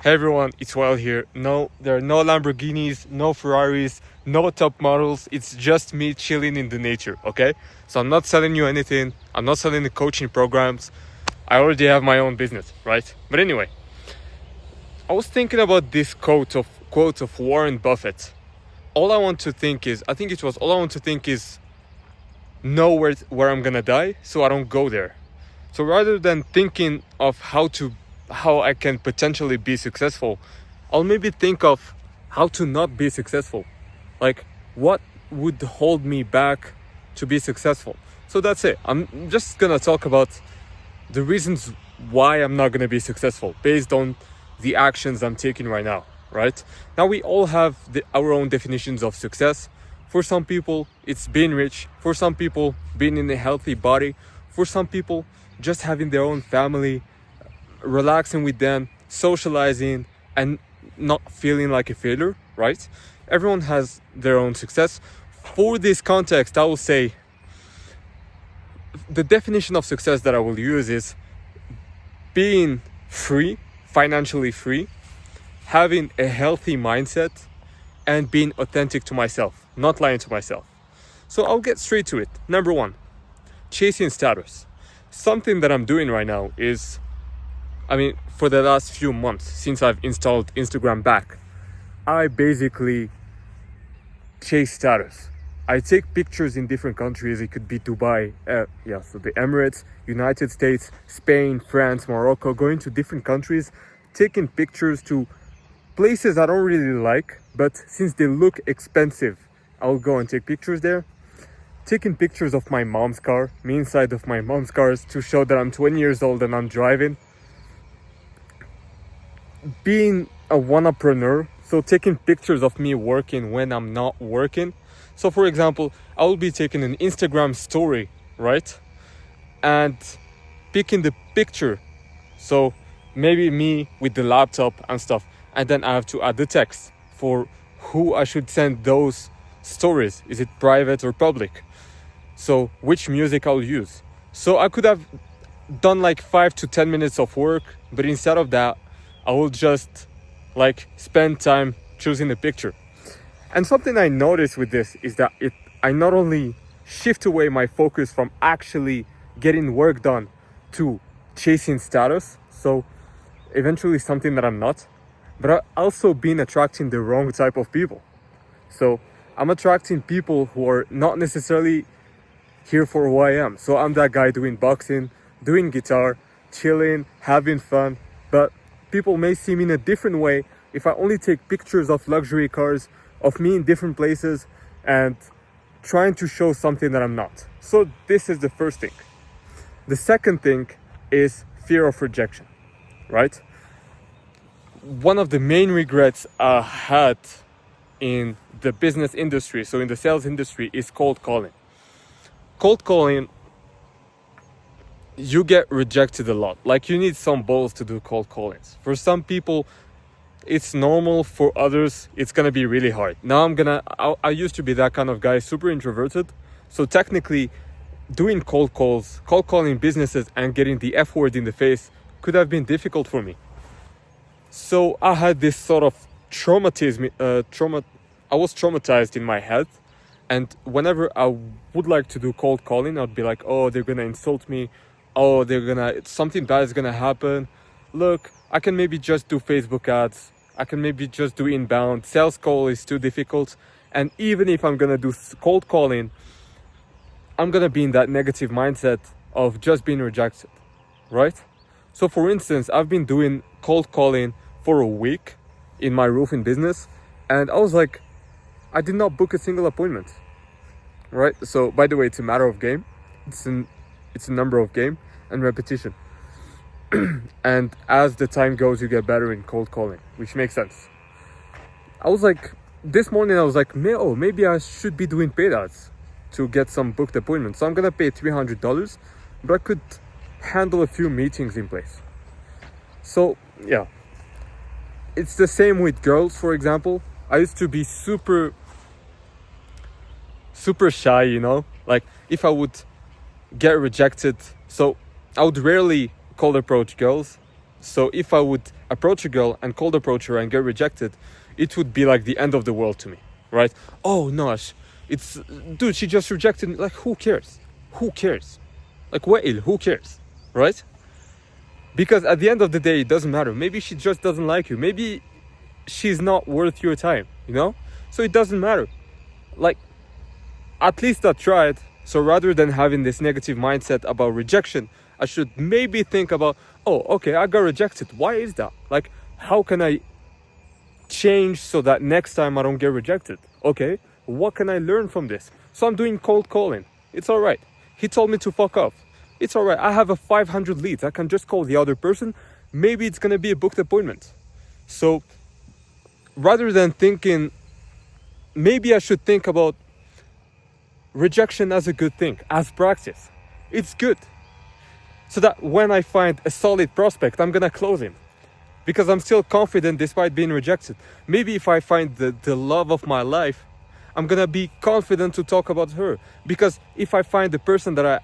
Hey everyone, it's Well here. No, there are no Lamborghinis, no Ferraris, no top models. It's just me chilling in the nature, okay? So I'm not selling you anything. I'm not selling the coaching programs. I already have my own business, right? But anyway, I was thinking about this quote of Warren Buffett. All I want to think is, know where I'm gonna die, so I don't go there. So rather than thinking of how I can potentially be successful, I'll maybe think of how to not be successful. Like what would hold me back to be successful. So that's it. I'm just gonna talk about the reasons why I'm not gonna be successful based on the actions I'm taking right now, right? Now we all have our own definitions of success. For some people, it's being rich. For some people, being in a healthy body. For some people, just having their own family, relaxing with them, socializing, and not feeling like a failure, right? Everyone has their own success. For this context, I will say the definition of success that I will use is being free, financially free, having a healthy mindset, and being authentic to myself, not lying to myself. So I'll get straight to it. Number one, chasing status. Something that I'm doing right now is, for the last few months since I've installed Instagram back, I basically chase status. I take pictures in different countries. It could be Dubai, so the Emirates, United States, Spain, France, Morocco, going to different countries, taking pictures to places I don't really like, but since they look expensive, I'll go and take pictures there. Taking pictures of my mom's car, me inside of my mom's cars, to show that I'm 20 years old and I'm driving. Being a one-upreneur, so taking pictures of me working when I'm not working. So for example, I will be taking an Instagram story, right? And picking the picture. So maybe me with the laptop and stuff. And then I have to add the text for who I should send those stories. Is it private or public? So which music I'll use. So I could have done like 5 to 10 minutes of work, but instead of that, I will just spend time choosing the picture. And something I noticed with this is that I not only shift away my focus from actually getting work done to chasing status, so eventually something that I'm not, but I also been attracting the wrong type of people. So I'm attracting people who are not necessarily here for who I am. So I'm that guy doing boxing, doing guitar, chilling, having fun, but people may see me in a different way if I only take pictures of luxury cars, of me in different places, and trying to show something that I'm not. So this is the first thing. The second thing is fear of rejection, right? One of the main regrets I had in the business industry, so in the sales industry, is cold calling. Cold calling, you get rejected a lot. Like, you need some balls to do cold callings. For some people, it's normal. For others, it's gonna be really hard. Now I used to be that kind of guy, super introverted. So technically, doing cold calling businesses and getting the F word in the face could have been difficult for me. So I had this sort of I was traumatized in my head. And whenever I would like to do cold calling, I'd be like, oh, they're gonna insult me. Oh, something bad is gonna happen. Look, I can maybe just do Facebook ads. I can maybe just do inbound. Sales call is too difficult. And even if I'm gonna do cold calling, I'm gonna be in that negative mindset of just being rejected, right? So for instance, I've been doing cold calling for a week in my roofing business, and I was like, I did not book a single appointment, right? So by the way, it's a matter of game. It's a number of game and repetition. And as the time goes, you get better in cold calling, which makes sense. This morning I was like, maybe I should be doing paid ads to get some booked appointments. So I'm gonna pay $300, but I could handle a few meetings in place. So yeah, it's the same with girls, for example. I used to be super shy, like if I would get rejected. So I would rarely cold approach girls, So if I would approach a girl and cold approach her and get rejected, it would be like the end of the world to me, right? Oh no, it's, dude, she just rejected me. Like, who cares? Who cares? Like, Wael, who cares, right? Because at the end of the day, it doesn't matter. Maybe she just doesn't like you. Maybe she's not worth your time, you know? So it doesn't matter. Like, at least I tried. So rather than having this negative mindset about rejection, I should maybe think about, oh, okay, I got rejected. Why is that? Like, how can I change so that next time I don't get rejected? Okay, what can I learn from this? So I'm doing cold calling. It's all right. He told me to fuck off. It's all right. I have a 500 leads. I can just call the other person. Maybe it's going to be a booked appointment. So rather than thinking, maybe I should think about rejection as a good thing, as practice. It's good. So that when I find a solid prospect, I'm going to close him. Because I'm still confident despite being rejected. Maybe if I find the love of my life, I'm going to be confident to talk about her. Because if I find the person that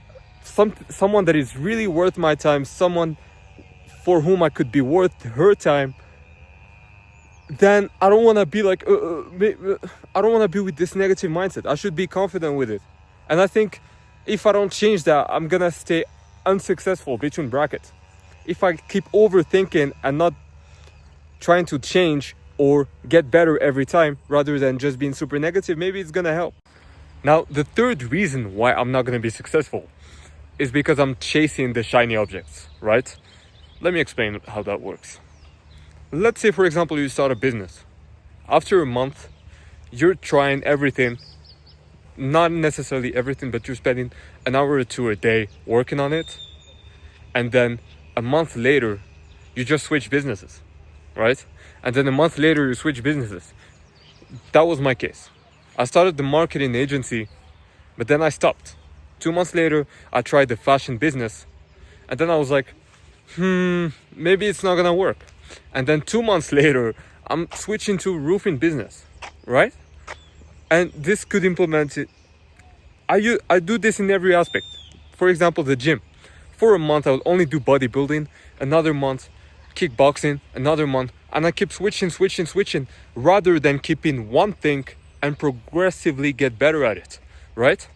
someone that is really worth my time, someone for whom I could be worth her time, then I don't want to be like, I don't want to be with this negative mindset. I should be confident with it. And I think if I don't change that, I'm going to stay unsuccessful, between brackets. If I keep overthinking and not trying to change or get better every time, rather than just being super negative, maybe it's going to help. Now, the third reason why I'm not going to be successful is because I'm chasing the shiny objects, right? Let me explain how that works. Let's say, for example, you start a business. After a month, you're trying everything, not necessarily everything, but you're spending an hour or two a day working on it. And then a month later, you just switch businesses, right? And then a month later, you switch businesses. That was my case. I started the marketing agency, but then I stopped. 2 months later, I tried the fashion business. And then I was like, maybe it's not gonna work. And then 2 months later, I'm switching to roofing business, right? And this could implement it. I do this in every aspect. For example, the gym. For a month, I will only do bodybuilding. Another month, kickboxing. Another month. And I keep switching, rather than keeping one thing and progressively get better at it, right?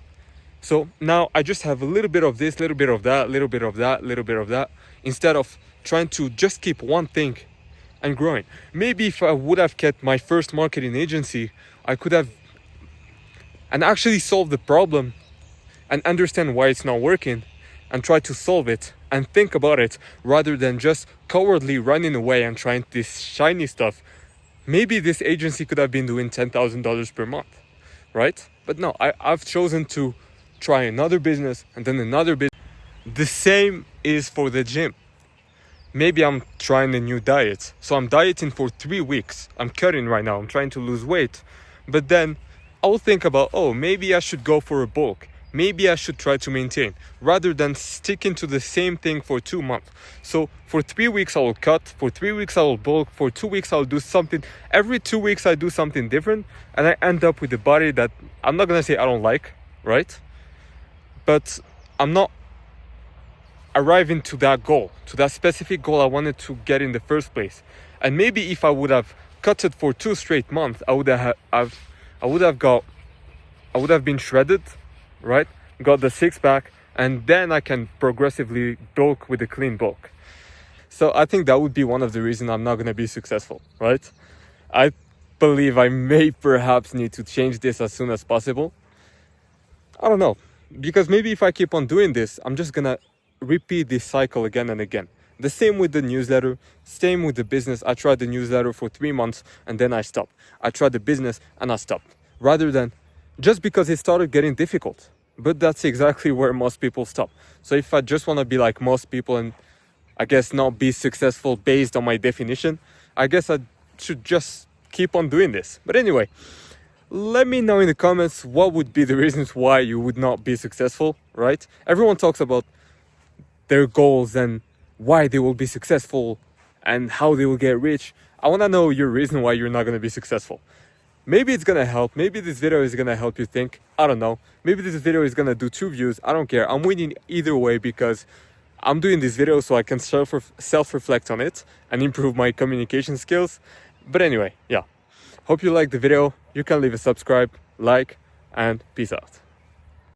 So now I just have a little bit of this, little bit of that, little bit of that, little bit of that, instead of trying to just keep one thing and growing. Maybe if I would have kept my first marketing agency, I could have and actually solve the problem and understand why it's not working and try to solve it and think about it, rather than just cowardly running away and trying this shiny stuff. Maybe this agency could have been doing $10,000 per month, right? But no, I've chosen to try another business and then another business. The same is for the gym. Maybe I'm trying a new diet. So I'm dieting for 3 weeks. I'm cutting right now. I'm trying to lose weight. But then I'll think about, oh, maybe I should go for a bulk. Maybe I should try to maintain, rather than sticking to the same thing for 2 months. So for 3 weeks I will cut, for 3 weeks I will bulk, for 2 weeks I'll do something. Every 2 weeks I do something different, and I end up with a body that I'm not gonna say I don't like, right? But I'm not arriving to that goal, to that specific goal I wanted to get in the first place. And maybe if I would have cut it for 2 straight months, I would have been shredded, right? Got the 6-pack, and then I can progressively bulk with a clean bulk. So I think that would be one of the reasons I'm not going to be successful, right? I believe I may perhaps need to change this as soon as possible. I don't know, because maybe if I keep on doing this, I'm just going to repeat this cycle again and again. The same with the newsletter, same with the business. I tried the newsletter for 3 months and then I stopped. I tried the business and I stopped. Rather than just because it started getting difficult. But that's exactly where most people stop. So if I just want to be like most people and I guess not be successful based on my definition, I guess I should just keep on doing this. But anyway, let me know in the comments what would be the reasons why you would not be successful, right? Everyone talks about their goals and why they will be successful and how they will get rich. I want to know your reason why you're not going to be successful. Maybe it's going to help. Maybe this video is going to help you think. I don't know. Maybe this video is going to do 2 views. I don't care. I'm winning either way because I'm doing this video so I can self-reflect on it and improve my communication skills. But anyway, yeah. Hope you liked the video. You can leave a subscribe, like, and peace out.